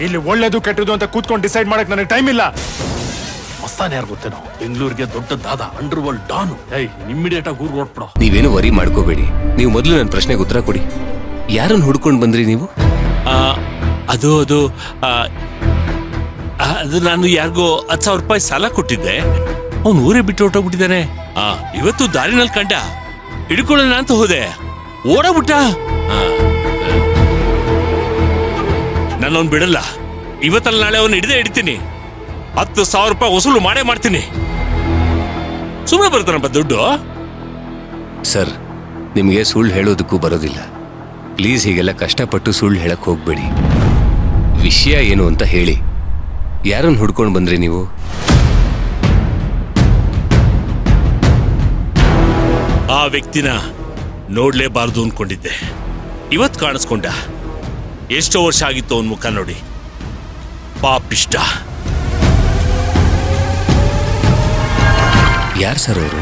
ಇಲ್ಲಿ ಒಳ್ಳೇದು ಕೆಟ್ಟದು ಅಂತ ಕೂತ್ಕೊಂಡು ಡಿಸೈಡ್ ಮಾಡಕ್ ನನಗೆ ಟೈಮ್ ಇಲ್ಲ. ಮಸ್ತಾನೆ ಯಾರು ಗೊತ್ತೇನೋ, ಬೆಂಗಳೂರಿಗೆ ದೊಡ್ಡ ದಾದ, ಅಂಡರ್ ವರ್ಲ್ಡ್ ಡಾನು. ಇಮ್ಮಿಡಿಯೇಟ್ ಆಗಿ ಊರ್ ಹೊರಟ್ಬಿಡೋ. ನೀವೇನು ವರಿ ಮಾಡ್ಕೋಬೇಡಿ. ನೀವು ಮೊದಲು ನನ್ನ ಪ್ರಶ್ನೆಗೆ ಉತ್ತರ ಕೊಡಿ. ಯಾರನ್ನು ಹುಡ್ಕೊಂಡು ಬಂದ್ರಿ ನೀವು? ಅದು ಅದು ಅದು ನಾನು ಯಾರಿಗೋ 10,000 ರೂಪಾಯಿ ಸಾಲ ಕೊಟ್ಟಿದ್ದೆ. ಅವ್ನು ಊರೇ ಬಿಟ್ಟು ಹೊರಟೋಗ್ಬಿಟ್ಟಿದ್ದಾನೆ. ಇವತ್ತು ದಾರಿನಲ್ಲಿ ಕಂಡ, ಹಿಡ್ಕೊಳ್ಳೋಣ ಅಂತ ಹೋದೆ, ಓಡಾಬಿಟ್ಟ. ನಾನವ್ನು ಬಿಡಲ್ಲ. ಇವತ್ತಲ್ಲ ನಾಳೆ ಅವನು ಹಿಡಿತೀನಿ. 10,000 ರೂಪಾಯಿ ವಸೂಲು ಮಾಡೇ ಮಾಡ್ತೀನಿ. ಸುಮ್ಮನೆ ಬರ್ತಾನಪ್ಪ ದುಡ್ಡು. ಸರ್, ನಿಮಗೆ ಸುಳ್ಳು ಹೇಳೋದಕ್ಕೂ ಬರೋದಿಲ್ಲ. ಪ್ಲೀಸ್ ಹೀಗೆಲ್ಲ ಕಷ್ಟಪಟ್ಟು ಸುಳ್ಳು ಹೇಳಕ್ ಹೋಗ್ಬೇಡಿ. ವಿಷಯ ಏನು ಅಂತ ಹೇಳಿ. ಯಾರನ್ನು ಹುಡ್ಕೊಂಡು ಬಂದ್ರಿ ನೀವು? ಆ ವ್ಯಕ್ತಿನ ನೋಡ್ಲೇಬಾರ್ದು ಅನ್ಕೊಂಡಿದ್ದೆ. ಇವತ್ತು ಕಾಣಿಸ್ಕೊಂಡ. ಎಷ್ಟೋ ವರ್ಷ ಆಗಿತ್ತು ಅವನ ಮುಖ ನೋಡಿ. ಪಾಪಿಷ್ಟ. ಯಾರು ಸರ್ ಅವರು?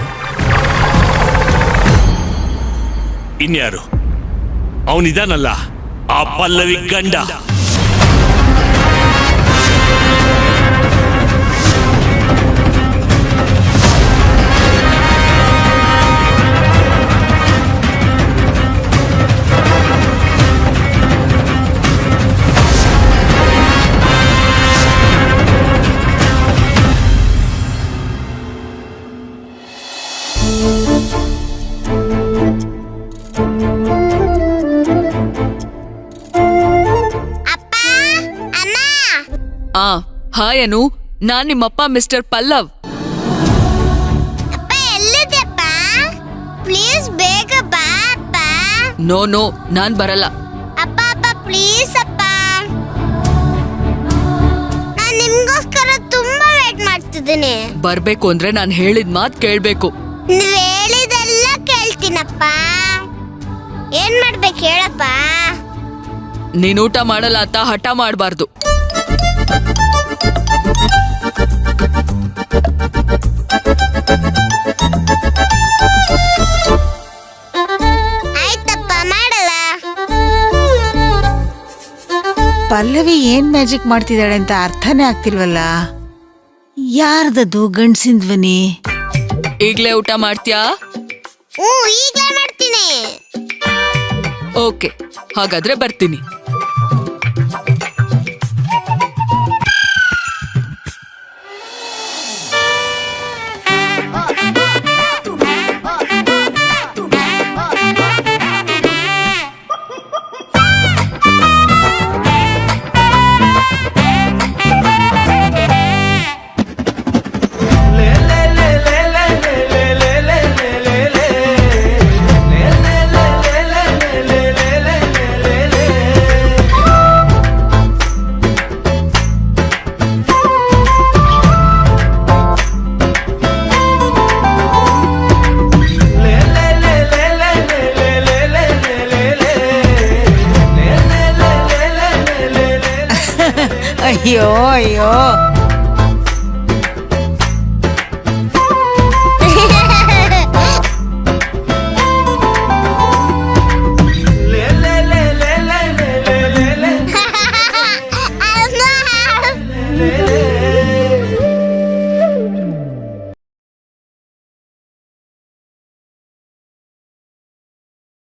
ಇನ್ಯಾರು? ಅವನಿದಾನಲ್ಲ, ಆ ಪಲ್ಲವಿ ಗಂಡ. ಹಾಯ್ ಅನು, ನಾನ್ ನಿಮ್ಮಪ್ಪ ಮಿಸ್ಟರ್ ಪಲ್ಲವ್. ಅಪ್ಪ ಎಲ್ಲಿದೆಪ್ಪ? ಪ್ಲೀಸ್ ಬೇಗ ಬಾ ಅಪ್ಪ. ನೋ ನಾನ್ ಬರಲ್ಲ. ಅಪ್ಪ ಅಪ್ಪ ಪ್ಲೀಸ್ ಅಪ್ಪ, ನಾನು ನಿಮ್ಗೋಸ್ಕರ ತುಂಬಾ ವೇಟ್ ಮಾಡ್ತಿದ್ದೀನಿ. ಬರ್ಬೇಕು ಅಂದ್ರೆ ನಾನ್ ಹೇಳಿದ ಮಾತ್ ಕೇಳ್ಬೇಕು. ನೀವ್ ಹೇಳಿದೆಲ್ಲ ಕೇಳ್ತೀನಪ್ಪ. ಏನ್ ಮಾಡ್ಬೇಕು ಹೇಳಪ್ಪ? ನೀನ್ ಊಟ ಮಾಡಲ್ಲ ಅಂತ ಹಠ ಮಾಡ್ಬಾರ್ದು. ಆಯ್ತಪ್ಪ, ಮಾಡಲ್ಲ. ಪಲ್ಲವಿ ಏನ್ ಮ್ಯಾಜಿಕ್ ಮಾಡ್ತಿದ್ದಾಳೆ ಅಂತ ಅರ್ಥನೇ ಆಗ್ತಿಲ್ವಲ್ಲ. ಯಾರ್ದದು ಗಂಡ್ಸಿನ ಧ್ವನಿ? ಈಗ್ಲೇ ಊಟ ಮಾಡ್ತೀಯಾ? ಈಗಲೇ ಮಾಡ್ತೀನಿ. ಓಕೆ, ಹಾಗಾದ್ರೆ ಬರ್ತೀನಿ. ಅಯ್ಯೋ ಅಯ್ಯೋ,